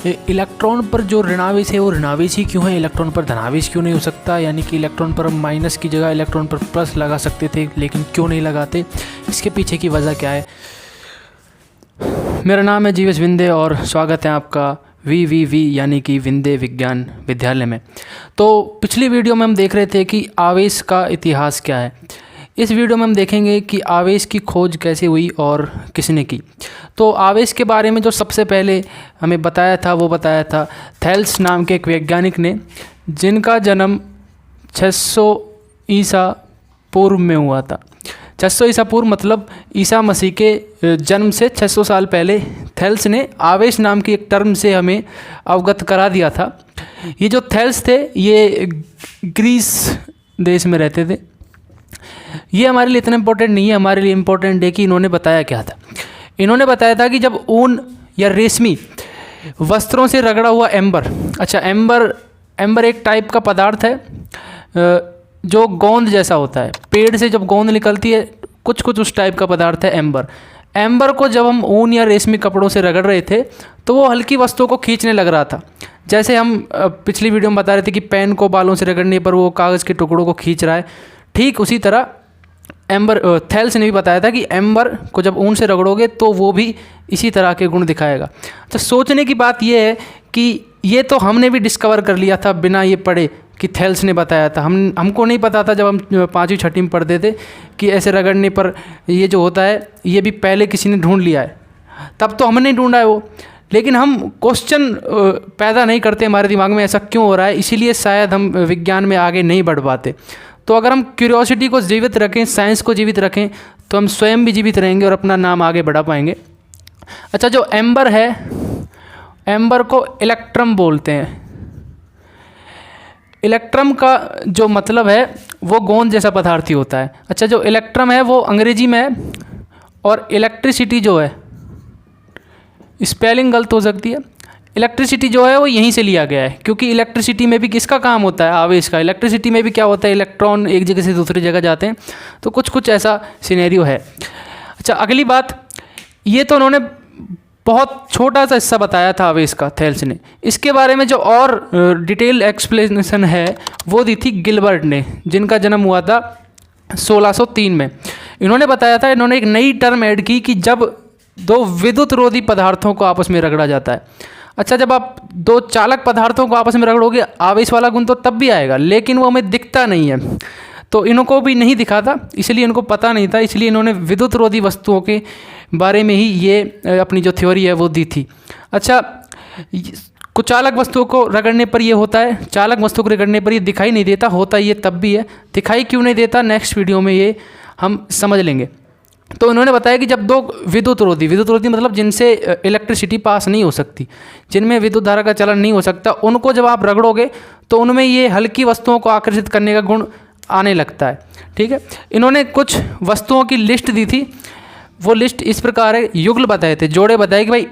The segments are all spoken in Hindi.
इलेक्ट्रॉन पर जो ऋणावेश है वो ऋणावेश ही क्यों है, इलेक्ट्रॉन पर धनावेश क्यों नहीं हो सकता। यानी कि इलेक्ट्रॉन पर हम माइनस की जगह इलेक्ट्रॉन पर प्लस लगा सकते थे, लेकिन क्यों नहीं लगाते, इसके पीछे की वजह क्या है। मेरा नाम है जीवेश विंदे और स्वागत है आपका वी यानी कि विंदे विज्ञान विद्यालय में। तो पिछली वीडियो में हम देख रहे थे कि आवेश का इतिहास क्या है। इस वीडियो में हम देखेंगे कि आवेश की खोज कैसे हुई और किसने की। तो आवेश के बारे में जो सबसे पहले हमें बताया था वो बताया था थेल्स नाम के एक वैज्ञानिक ने, जिनका जन्म 600 ईसा पूर्व में हुआ था। 600 ईसा पूर्व मतलब ईसा मसीह के जन्म से 600 साल पहले थेल्स ने आवेश नाम की एक टर्म से हमें अवगत करा दिया था। ये जो थेल्स थे ये ग्रीस देश में रहते थे। ये हमारे लिए इतना इम्पोर्टेंट नहीं है, हमारे लिए इम्पोर्टेंट है कि इन्होंने बताया क्या था। इन्होंने बताया था कि जब ऊन या रेशमी वस्त्रों से रगड़ा हुआ एम्बर, अच्छा एम्बर एक टाइप का पदार्थ है जो गोंद जैसा होता है। पेड़ से जब गोंद निकलती है कुछ उस टाइप का पदार्थ है एम्बर को जब हम ऊन या रेशमी कपड़ों से रगड़ रहे थे तो वो हल्की वस्तुओं को खींचने लग रहा था। जैसे हम पिछली वीडियो में बता रहे थे कि पेन को बालों से रगड़ने पर वो कागज़ के टुकड़ों को खींच रहा है, ठीक उसी तरह थेल्स ने भी बताया था कि एम्बर को जब ऊन से रगड़ोगे तो वो भी इसी तरह के गुण दिखाएगा। तो सोचने की बात यह है कि ये तो हमने भी डिस्कवर कर लिया था बिना ये पढ़े कि थेल्स ने बताया था। हमको नहीं पता था जब हम 5वीं 6वीं में पढ़ते थे कि ऐसे रगड़ने पर ये जो होता है ये भी पहले किसी ने ढूंढ लिया है, तब तो हमने ढूंढा है वो। लेकिन हम क्वेश्चन पैदा नहीं करते हमारे दिमाग में ऐसा क्यों हो रहा है, इसीलिए शायद हम विज्ञान में आगे नहीं बढ़ पाते। तो अगर हम क्यूरियोसिटी को जीवित रखें, साइंस को जीवित रखें, तो हम स्वयं भी जीवित रहेंगे और अपना नाम आगे बढ़ा पाएंगे। अच्छा, जो एम्बर है, एम्बर को इलेक्ट्रम बोलते हैं। इलेक्ट्रम का जो मतलब है वो गोंद जैसा पदार्थ ही होता है। अच्छा, जो इलेक्ट्रम है वो अंग्रेजी में है और इलेक्ट्रिसिटी जो है, स्पेलिंग गलत हो सकती है, इलेक्ट्रिसिटी जो है वो यहीं से लिया गया है, क्योंकि इलेक्ट्रिसिटी में भी किसका काम होता है, आवेश का। इलेक्ट्रिसिटी में भी क्या होता है, इलेक्ट्रॉन एक जगह से दूसरी जगह जाते हैं। तो कुछ ऐसा सिनेरियो है। अच्छा, अगली बात, ये तो उन्होंने बहुत छोटा सा हिस्सा बताया था आवेश का थेल्स ने। इसके बारे में जो और डिटेल एक्सप्लेनेशन है वो दी थी गिलबर्ट ने, जिनका जन्म हुआ था 1603 में। इन्होंने बताया था, इन्होंने एक नई टर्म ऐड की कि जब दो विद्युत रोधी पदार्थों को आपस में रगड़ा जाता है। अच्छा, जब आप दो चालक पदार्थों को आपस में रगड़ोगे आवेश वाला गुण तो तब भी आएगा, लेकिन वो हमें दिखता नहीं है। तो इनको भी नहीं दिखा था, इसलिए इनको पता नहीं था, इसलिए इन्होंने विद्युत रोधी वस्तुओं के बारे में ही ये अपनी जो थ्योरी है वो दी थी। अच्छा, कुछ चालक वस्तुओं को रगड़ने पर ये होता है, चालक वस्तुओं को रगड़ने पर ये दिखाई नहीं देता, होता ये तब भी है। दिखाई क्यों नहीं देता, नेक्स्ट वीडियो में ये हम समझ लेंगे। तो उन्होंने बताया कि जब दो विद्युत रोधी मतलब जिनसे इलेक्ट्रिसिटी पास नहीं हो सकती, जिनमें विद्युत धारा का चलन नहीं हो सकता, उनको जब आप रगड़ोगे तो उनमें ये हल्की वस्तुओं को आकर्षित करने का गुण आने लगता है। ठीक है, इन्होंने कुछ वस्तुओं की लिस्ट दी थी। वो लिस्ट इस प्रकार है, युगल बताए थे, जोड़े बताए कि भाई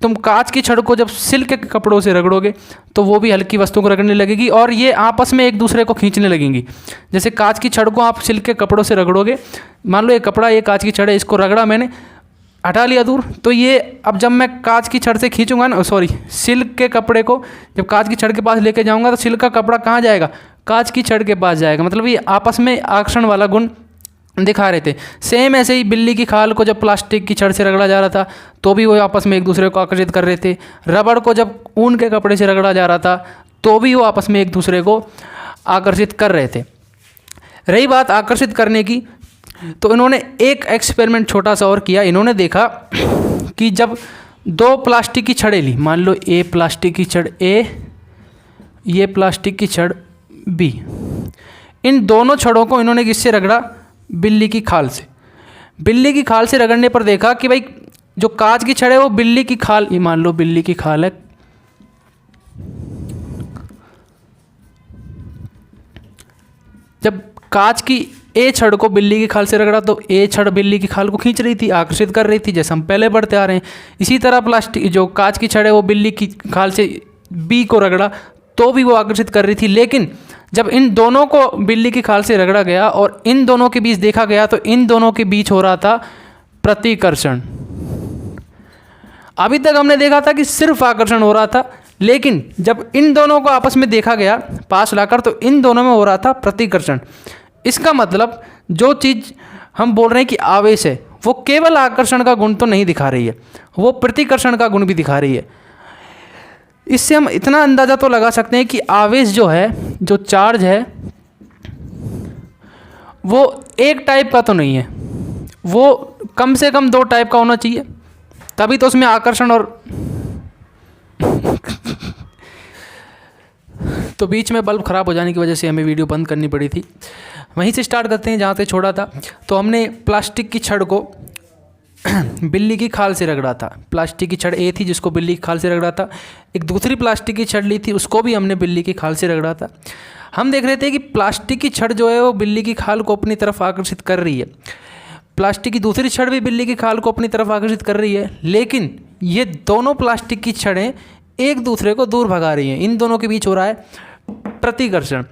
तुम कांच की छड़ को जब सिल्क के कपड़ों से रगड़ोगे तो वो भी हल्की वस्तुओं को रगड़ने लगेगी और ये आपस में एक दूसरे को खींचने लगेंगी। जैसे कांच की छड़ को आप सिल्क के कपड़ों से रगड़ोगे, मान लो ये कपड़ा, ये कांच की छड़ है, इसको रगड़ा मैंने, हटा लिया दूर, तो ये अब जब मैं कांच की छड़ से खींचूंगा ना, सिल्क के कपड़े को जब कांच की छड़ के पास लेके जाऊंगा तो सिल्क का कपड़ा कहाँ जाएगा, कांच की छड़ के पास जाएगा। मतलब ये आपस में आकर्षण वाला गुण दिखा रहे थे। सेम ऐसे ही बिल्ली की खाल को जब प्लास्टिक की छड़ से रगड़ा जा रहा था तो भी वो आपस में एक दूसरे को आकर्षित कर रहे थे। रबड़ को जब ऊन के कपड़े से रगड़ा जा रहा था तो भी वो आपस में एक दूसरे को आकर्षित कर रहे थे। रही बात आकर्षित करने की, तो इन्होंने एक एक्सपेरिमेंट छोटा सा और किया। इन्होंने देखा कि जब दो प्लास्टिक की छड़ें ली, मान लो ए प्लास्टिक की छड़ ए, ये प्लास्टिक की छड़ बी, इन दोनों छड़ों को इन्होंने किससे रगड़ा, बिल्ली की खाल से। बिल्ली की खाल से रगड़ने पर देखा कि भाई जो कांच की छड़ है वो बिल्ली की खाल, मान लो बिल्ली की खाल है, जब कांच की ए छड़ को बिल्ली की खाल से रगड़ा तो ए छड़ बिल्ली की खाल को खींच रही थी, आकर्षित कर रही थी, जैसे हम पहले बढ़ते आ रहे हैं। इसी तरह प्लास्टिक जो कांच की छड़ है वो बिल्ली की खाल से बी को रगड़ा तो भी वो आकर्षित कर रही थी। लेकिन जब इन दोनों को बिल्ली की खाल से रगड़ा गया और इन दोनों के बीच देखा गया तो इन दोनों के बीच हो रहा था प्रतिकर्षण। अभी तक हमने देखा था कि सिर्फ आकर्षण हो रहा था, लेकिन जब इन दोनों को आपस में देखा गया पास लाकर, तो इन दोनों में हो रहा था प्रतिकर्षण। इसका मतलब जो चीज़ हम बोल रहे हैं कि आवेश है, वो केवल आकर्षण का गुण तो नहीं दिखा रही है, वो प्रतिकर्षण का गुण भी दिखा रही है। इससे हम इतना अंदाज़ा तो लगा सकते हैं कि आवेश जो है, जो चार्ज है, वो एक टाइप का तो नहीं है, वो कम से कम दो टाइप का होना चाहिए, तभी तो उसमें आकर्षण और तो बीच में बल्ब ख़राब हो जाने की वजह से हमें वीडियो बंद करनी पड़ी थी। वहीं से स्टार्ट करते हैं जहाँ से छोड़ा था। तो हमने प्लास्टिक की छड़ को बिल्ली की खाल से रगड़ा था। प्लास्टिक की छड़ ए थी जिसको बिल्ली की खाल से रगड़ा था। एक दूसरी प्लास्टिक की छड़ ली थी, उसको भी हमने बिल्ली की खाल से रगड़ा था। हम देख रहे थे कि प्लास्टिक की छड़ जो है वो बिल्ली की खाल को अपनी तरफ आकर्षित कर रही है, प्लास्टिक की दूसरी छड़ भी बिल्ली की खाल को अपनी तरफ आकर्षित कर रही है, लेकिन ये दोनों प्लास्टिक की छड़ें एक दूसरे को दूर भगा रही हैं। इन दोनों के बीच हो रहा है प्रतिकर्षण।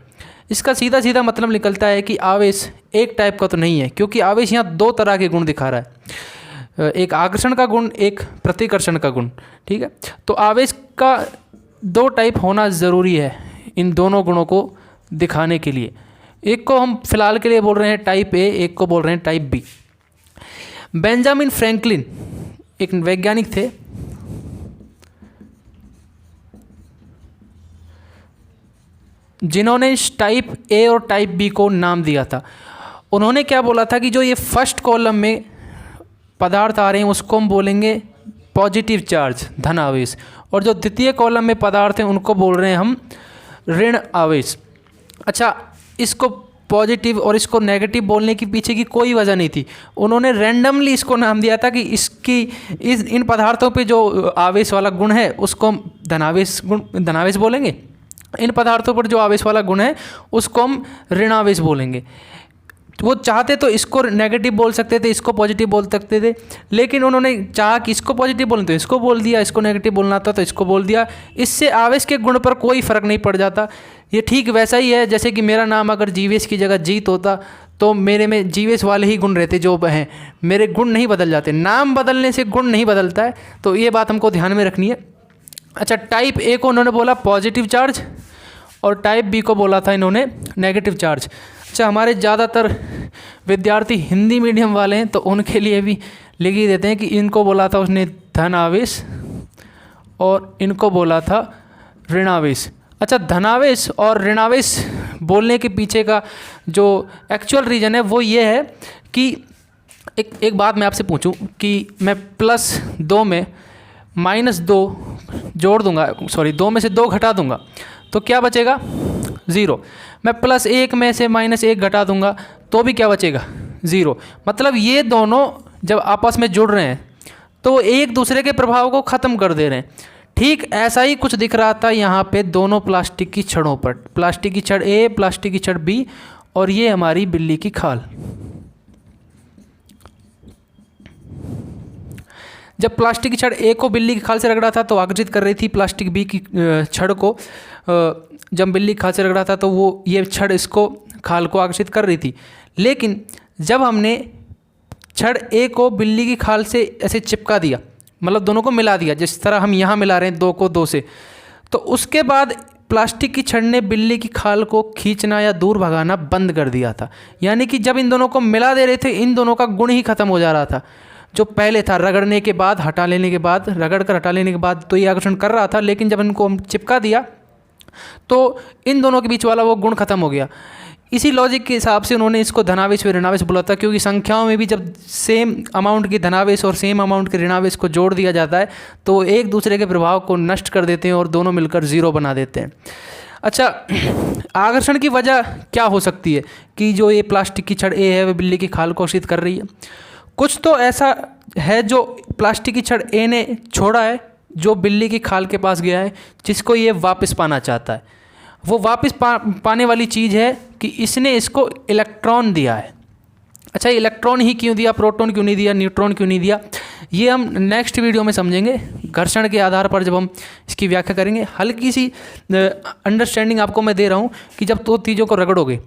इसका सीधा सीधा मतलब निकलता है कि आवेश एक टाइप का तो नहीं है, क्योंकि आवेश यहाँ दो तरह के गुण दिखा रहा है, एक आकर्षण का गुण, एक प्रतिकर्षण का गुण। ठीक है, तो आवेश का दो टाइप होना ज़रूरी है इन दोनों गुणों को दिखाने के लिए। एक को हम फिलहाल के लिए बोल रहे हैं टाइप ए, एक को बोल रहे हैं टाइप बी। बेंजामिन फ्रैंकलिन एक वैज्ञानिक थे, जिन्होंने टाइप ए और टाइप बी को नाम दिया था। उन्होंने क्या बोला था कि जो ये फर्स्ट कॉलम में पदार्थ आ रहे हैं उसको हम बोलेंगे पॉजिटिव चार्ज, धन आवेश, और जो द्वितीय कॉलम में पदार्थ हैं उनको बोल रहे हैं हम ऋण आवेश। अच्छा, इसको पॉजिटिव और इसको नेगेटिव बोलने के पीछे की कोई वजह नहीं थी। उन्होंने रैंडमली इसको नाम दिया था कि इन पदार्थों पे जो आवेश वाला गुण है उसको हम धनावेश बोलेंगे, इन पदार्थों पर जो आवेश वाला गुण है उसको हम ऋणावेश बोलेंगे। वो चाहते तो इसको नेगेटिव बोल सकते थे, इसको पॉजिटिव बोल सकते थे, लेकिन उन्होंने चाहा कि इसको पॉजिटिव बोलना तो इसको बोल दिया, इसको नेगेटिव बोलना था तो इसको बोल दिया। इससे आवेश के गुण पर कोई फ़र्क नहीं पड़ जाता। ये ठीक वैसा ही है जैसे कि मेरा नाम अगर जीवेश की जगह जीत होता तो मेरे में जीवेश वाले ही गुण रहते जो हैं, मेरे गुण नहीं बदल जाते। नाम बदलने से गुण नहीं बदलता है, तो ये बात हमको ध्यान में रखनी है। अच्छा, टाइप ए को उन्होंने बोला पॉजिटिव चार्ज और टाइप बी को बोला था इन्होंने नेगेटिव चार्ज। अच्छा, हमारे ज़्यादातर विद्यार्थी हिंदी मीडियम वाले हैं तो उनके लिए भी लिख ही देते हैं कि इनको बोला था उसने धन आवेश और इनको बोला था ऋणावेश। अच्छा, धनावेश और ऋणावेश बोलने के पीछे का जो एक्चुअल रीज़न है वो ये है कि एक बात मैं आपसे पूछूं कि मैं +2 में -2 जोड़ दूंगा, 2 में से 2 घटा दूंगा तो क्या बचेगा? 0। मैं +1 में से -1 घटा दूंगा तो भी क्या बचेगा? 0। मतलब ये दोनों जब आपस में जुड़ रहे हैं तो एक दूसरे के प्रभाव को ख़त्म कर दे रहे हैं। ठीक ऐसा ही कुछ दिख रहा था यहाँ पे दोनों प्लास्टिक की छड़ों पर, प्लास्टिक की छड़ ए, प्लास्टिक की छड़ बी, और ये हमारी बिल्ली की खाल। जब प्लास्टिक की छड़ ए को बिल्ली की खाल से रगड़ा था तो आकर्षित कर रही थी प्लास्टिक बी की छड़ को। जब बिल्ली की खाल से रगड़ा था तो वो ये छड़ इसको खाल को आकर्षित कर रही थी। लेकिन जब हमने छड़ ए को बिल्ली की खाल से ऐसे चिपका दिया, मतलब दोनों को मिला दिया, जिस तरह हम यहाँ मिला रहे हैं 2 को 2 से, तो उसके बाद प्लास्टिक की छड़ ने बिल्ली की खाल को खींचना या दूर भगाना बंद कर दिया था। यानी कि जब इन दोनों को मिला दे रहे थे इन दोनों का गुण ही खत्म हो जा रहा था। जो पहले था रगड़ने के बाद, हटा लेने के बाद, रगड़ कर हटा लेने के बाद तो ये आकर्षण कर रहा था, लेकिन जब इनको हम चिपका दिया तो इन दोनों के बीच वाला वो गुण खत्म हो गया। इसी लॉजिक के हिसाब से उन्होंने इसको धनावेश व ऋणावेश बोला था, क्योंकि संख्याओं में भी जब सेम अमाउंट की धनावेश और सेम अमाउंट के ऋणावेश को जोड़ दिया जाता है तो एक दूसरे के प्रभाव को नष्ट कर देते हैं और दोनों मिलकर 0 बना देते हैं। अच्छा, आकर्षण की वजह क्या हो सकती है कि जो ये प्लास्टिक की छड़ ए है वह बिल्ली की खाल को आकर्षित कर रही है? कुछ तो ऐसा है जो प्लास्टिक की छड़ ए ने छोड़ा है, जो बिल्ली की खाल के पास गया है, जिसको ये वापस पाना चाहता है। वो वापस पाने वाली चीज़ है कि इसने इसको इलेक्ट्रॉन दिया है। अच्छा, इलेक्ट्रॉन ही क्यों दिया, प्रोटॉन क्यों नहीं दिया, न्यूट्रॉन क्यों नहीं दिया, ये हम नेक्स्ट वीडियो में समझेंगे। घर्षण के आधार पर जब हम इसकी व्याख्या करेंगे, हल्की सी अंडरस्टैंडिंग आपको मैं दे रहा हूँ कि जब 2 चीज़ों को रगड़ोगे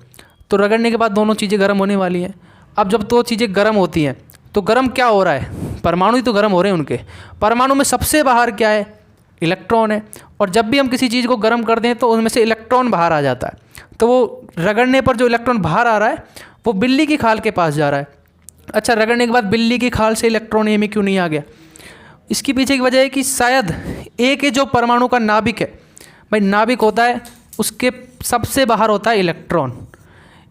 तो रगड़ने के बाद दोनों चीज़ें गर्म होने वाली हैं। अब जब 2 चीज़ें गर्म होती हैं तो गर्म क्या हो रहा है, परमाणु ही तो गर्म हो रहे हैं उनके। परमाणु में सबसे बाहर क्या है, इलेक्ट्रॉन है। और जब भी हम किसी चीज़ को गर्म कर दें तो उसमें से इलेक्ट्रॉन बाहर आ जाता है। तो वो रगड़ने पर जो इलेक्ट्रॉन बाहर आ रहा है वो बिल्ली की खाल के पास जा रहा है। अच्छा, रगड़ने के बाद बिल्ली की खाल से इलेक्ट्रॉन ए में क्यों नहीं आ गया? इसके पीछे की वजह है कि शायद ए के जो परमाणु का नाभिक है, भाई नाभिक होता है उसके सबसे बाहर होता है इलेक्ट्रॉन।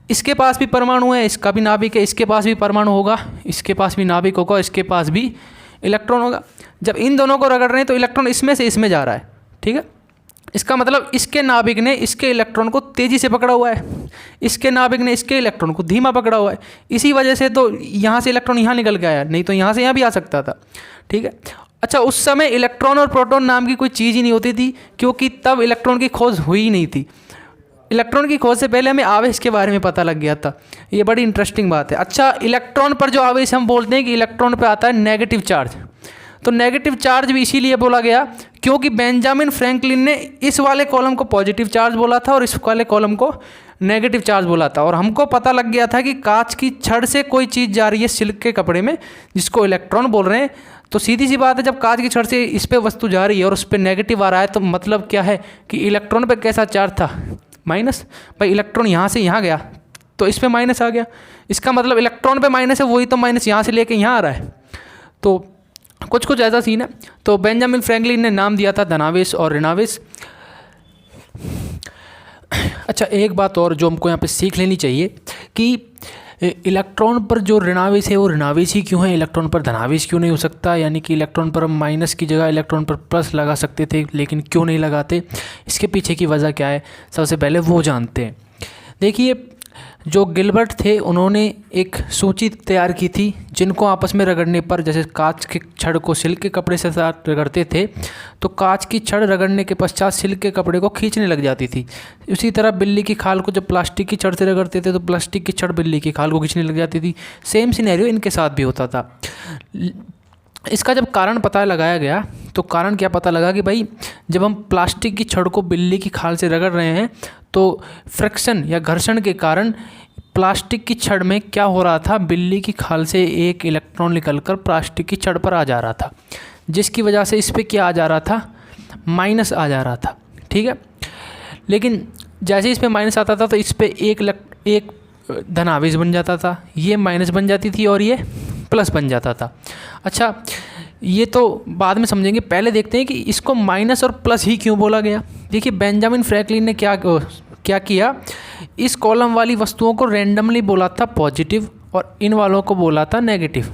इसके पास भी परमाणु है, इसका भी नाभिक है, इसके पास भी परमाणु होगा, इसके पास भी नाभिक होगा, इसके पास भी इलेक्ट्रॉन होगा। जब इन दोनों को रगड़ रहे हैं तो इलेक्ट्रॉन इसमें से इसमें जा रहा है, ठीक है। इसका मतलब इसके नाभिक ने इसके इलेक्ट्रॉन को तेज़ी से पकड़ा हुआ है, इसके नाभिक ने इसके इलेक्ट्रॉन को धीमा पकड़ा हुआ है। इसी वजह से तो यहाँ से इलेक्ट्रॉन यहाँ निकल के आया, नहीं तो यहाँ से यहाँ भी आ सकता था, ठीक है। अच्छा, उस समय इलेक्ट्रॉन और प्रोटॉन नाम की कोई चीज़ ही नहीं होती थी, क्योंकि तब इलेक्ट्रॉन की खोज हुई ही नहीं थी। इलेक्ट्रॉन की खोज से पहले हमें आवेश के बारे में पता लग गया था। ये बड़ी इंटरेस्टिंग बात है। अच्छा, इलेक्ट्रॉन पर जो आवेश हम बोलते हैं कि इलेक्ट्रॉन पर आता है नेगेटिव चार्ज, तो नेगेटिव चार्ज भी इसीलिए बोला गया क्योंकि बेंजामिन फ्रैंकलिन ने इस वाले कॉलम को पॉजिटिव चार्ज बोला था और इस वाले कॉलम को नेगेटिव चार्ज बोला था। और हमको पता लग गया था कि कांच की छड़ से कोई चीज़ जा रही है सिल्क के कपड़े में, जिसको इलेक्ट्रॉन बोल रहे हैं। तो सीधी सी बात है, जब कांच की छड़ से इस पे वस्तु जा रही है और उस पर नेगेटिव आ रहा है तो मतलब क्या है कि इलेक्ट्रॉन पे कैसा चार्ज था, माइनस। भाई इलेक्ट्रॉन यहाँ से यहाँ गया तो इस पर माइनस आ गया, इसका मतलब इलेक्ट्रॉन पे माइनस है, वही तो माइनस यहाँ से लेके यहाँ आ रहा है। तो कुछ कुछ ऐसा सीन है। तो बेंजामिन फ्रैंकलिन ने नाम दिया था धनावेश और ऋणावेश। अच्छा, एक बात और जो हमको यहाँ पे सीख लेनी चाहिए कि इलेक्ट्रॉन पर जो ऋणावेश है वो ऋणावेश ही क्यों है, इलेक्ट्रॉन पर धनावेश क्यों नहीं हो सकता। यानी कि इलेक्ट्रॉन पर हम माइनस की जगह इलेक्ट्रॉन पर प्लस लगा सकते थे, लेकिन क्यों नहीं लगाते, इसके पीछे की वजह क्या है, सबसे पहले वो जानते हैं। देखिए, जो गिलबर्ट थे उन्होंने एक सूची तैयार की थी, जिनको आपस में रगड़ने पर, जैसे कांच के छड़ को सिल्क के कपड़े से साथ रगड़ते थे तो कांच की छड़ रगड़ने के पश्चात सिल्क के कपड़े को खींचने लग जाती थी। उसी तरह बिल्ली की खाल को जब प्लास्टिक की छड़ से रगड़ते थे तो प्लास्टिक की छड़ बिल्ली की खाल को खींचने लग जाती थी। सेम सिनेरियो इनके साथ भी होता था। इसका जब कारण पता लगाया गया तो कारण क्या पता लगा कि भाई जब हम प्लास्टिक की छड़ को बिल्ली की खाल से रगड़ रहे हैं तो फ्रिक्शन या घर्षण के कारण प्लास्टिक की छड़ में क्या हो रहा था, बिल्ली की खाल से एक इलेक्ट्रॉन निकलकर प्लास्टिक की छड़ पर आ जा रहा था, जिसकी वजह से इस पर क्या आ जा रहा था, माइनस आ जा रहा था, ठीक है। लेकिन जैसे इस पर माइनस आता था तो इस पर एक धनावेश बन जाता था, ये माइनस बन जाती थी और ये प्लस बन जाता था। अच्छा, ये तो बाद में समझेंगे, पहले देखते हैं कि इसको माइनस और प्लस ही क्यों बोला गया। देखिए, बेंजामिन फ्रैंकलिन ने क्या किया, इस कॉलम वाली वस्तुओं को रैंडमली बोला था पॉजिटिव और इन वालों को बोला था नेगेटिव,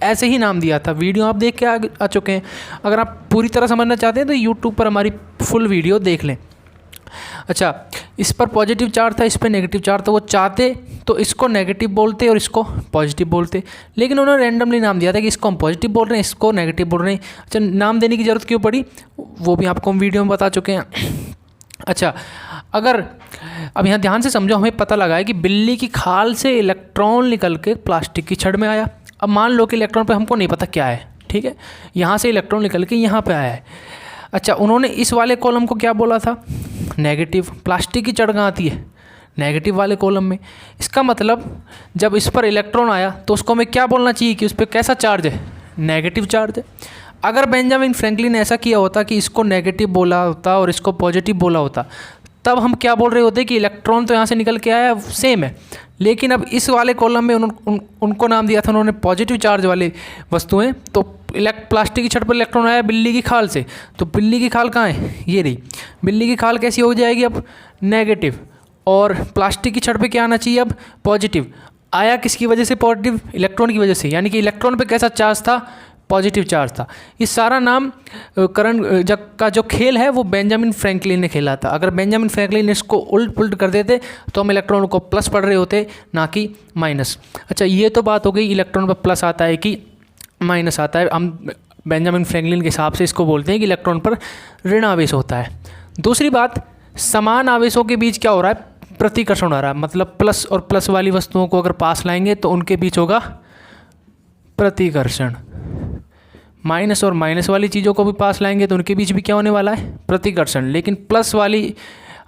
ऐसे ही नाम दिया था। वीडियो आप देख के आ चुके हैं। अगर आप पूरी तरह समझना चाहते हैं तो यूट्यूब पर हमारी फुल वीडियो देख लें। अच्छा, इस पर पॉजिटिव चार्ज था, इस पर नेगेटिव चार्ज था। वो चाहते तो इसको नेगेटिव बोलते और इसको पॉजिटिव बोलते, लेकिन उन्होंने रैंडमली नाम दिया था कि इसको हम पॉजिटिव बोल रहे हैं, इसको नेगेटिव बोल रहे हैं। अच्छा, नाम देने की ज़रूरत क्यों पड़ी वो भी आपको हम वीडियो में बता चुके हैं। अच्छा, अगर अब यहाँ ध्यान से समझो, हमें पता लगा है कि बिल्ली की खाल से इलेक्ट्रॉन निकल के प्लास्टिक की छड़ में आया। अब मान लो कि इलेक्ट्रॉन पे हमको नहीं पता क्या है, ठीक है, यहाँ से इलेक्ट्रॉन निकल के यहाँ पे आया है। अच्छा, उन्होंने इस वाले कॉलम को क्या बोला था, नेगेटिव। प्लास्टिक की छड़ कहाँ आती है, नेगेटिव वाले कॉलम में। इसका मतलब जब इस पर इलेक्ट्रॉन आया तो उसको हमें क्या बोलना चाहिए कि उस पर कैसा चार्ज है, नेगेटिव चार्ज है। अगर बेंजामिन फ्रैंकलिन ने ऐसा किया होता कि इसको नेगेटिव बोला होता और इसको पॉजिटिव बोला होता, तब हम क्या बोल रहे होते कि इलेक्ट्रॉन तो यहाँ से निकल के आया, सेम है। लेकिन अब इस वाले कॉलम में उनको नाम दिया था उन्होंने पॉजिटिव चार्ज वाली वस्तुएं। तो प्लास्टिक की छड़ पर इलेक्ट्रॉन आया बिल्ली की खाल से, तो बिल्ली की खाल कहाँ है, ये रही। बिल्ली की खाल कैसी हो जाएगी अब, नेगेटिव, और प्लास्टिक की छड़ पे क्या आना चाहिए अब, पॉजिटिव। आया किसकी वजह से पॉजिटिव, इलेक्ट्रॉन की वजह से, यानी कि इलेक्ट्रॉन पे कैसा चार्ज था, पॉजिटिव चार्ज था। ये सारा नाम करण का जो खेल है वो बेंजामिन फ्रैंकलिन ने खेला था। अगर बेंजामिन फ्रैंकलिन इसको उल्ट पुल्ट कर देते तो हम इलेक्ट्रॉन को प्लस पढ़ रहे होते, ना कि माइनस। अच्छा, ये तो बात हो गई इलेक्ट्रॉन पर प्लस आता है कि माइनस आता है। हम बेंजामिन फ्रैंकलिन के हिसाब से इसको बोलते हैं कि इलेक्ट्रॉन पर ऋण आवेश होता है। दूसरी बात, समान आवेशों के बीच क्या हो रहा है, प्रतिकर्षण हो रहा है। मतलब प्लस और प्लस वाली वस्तुओं को अगर पास लाएंगे तो उनके बीच होगा प्रतिकर्षण। माइनस और माइनस वाली चीज़ों को भी पास लाएंगे तो उनके बीच भी क्या होने वाला है, प्रतिकर्षण। लेकिन प्लस वाली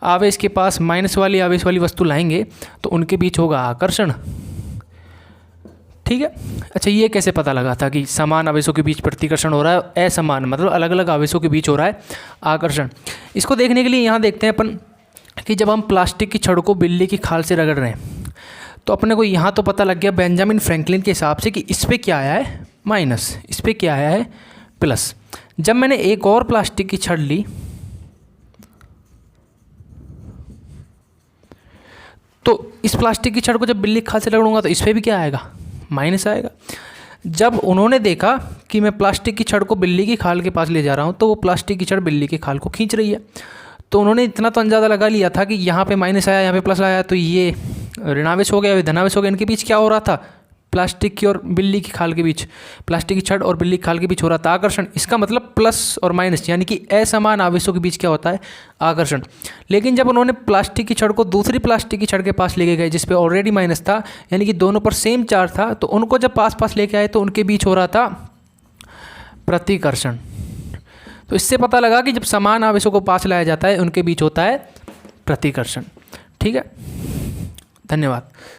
आवेश के पास माइनस वाली आवेश वाली वस्तु लाएंगे तो उनके बीच होगा आकर्षण। ठीक है। अच्छा, ये कैसे पता लगा था कि समान आवेशों के बीच प्रतिकर्षण हो रहा है, असमान मतलब अलग अलग आवेशों के बीच हो रहा है आकर्षण? इसको देखने के लिए यहाँ देखते हैं अपन कि जब हम प्लास्टिक की छड़ को बिल्ली की खाल से रगड़ रहे हैं तो अपने को यहाँ तो पता लग गया बेंजामिन फ्रैंकलिन के हिसाब से कि इस पर क्या आया है माइनस, इस पर क्या आया है प्लस। जब मैंने एक और प्लास्टिक की छड़ ली तो इस प्लास्टिक की छड़ को जब बिल्ली की खाल से रगड़ूंगा तो इस पर भी क्या आएगा, माइनस आएगा। जब उन्होंने देखा कि मैं प्लास्टिक की छड़ को बिल्ली की खाल के पास ले जा रहा हूँ तो वो प्लास्टिक की छड़ बिल्ली की खाल को खींच रही है, तो उन्होंने इतना तो अंदाज़ा लगा लिया था कि यहाँ पे माइनस आया, यहाँ पे प्लस आया, तो ये ऋणावेश हो गया, धनावेश हो गया। इनके बीच क्या हो रहा था, प्लास्टिक की और बिल्ली की खाल के बीच, प्लास्टिक की छड़ और बिल्ली की खाल के बीच हो रहा था आकर्षण। इसका मतलब प्लस और माइनस यानी कि असमान आवेशों के बीच क्या होता है, आकर्षण। लेकिन जब उन्होंने प्लास्टिक की छड़ को दूसरी प्लास्टिक की छड़ के पास लेके गए जिस पे ऑलरेडी माइनस था, यानी कि दोनों पर सेम चार्ज था, तो उनको जब पास पास लेके आए तो उनके बीच हो रहा था प्रतिकर्षण। तो इससे पता लगा कि जब समान आवेशों को पास लाया जाता है उनके बीच होता है प्रतिकर्षण। ठीक है, धन्यवाद।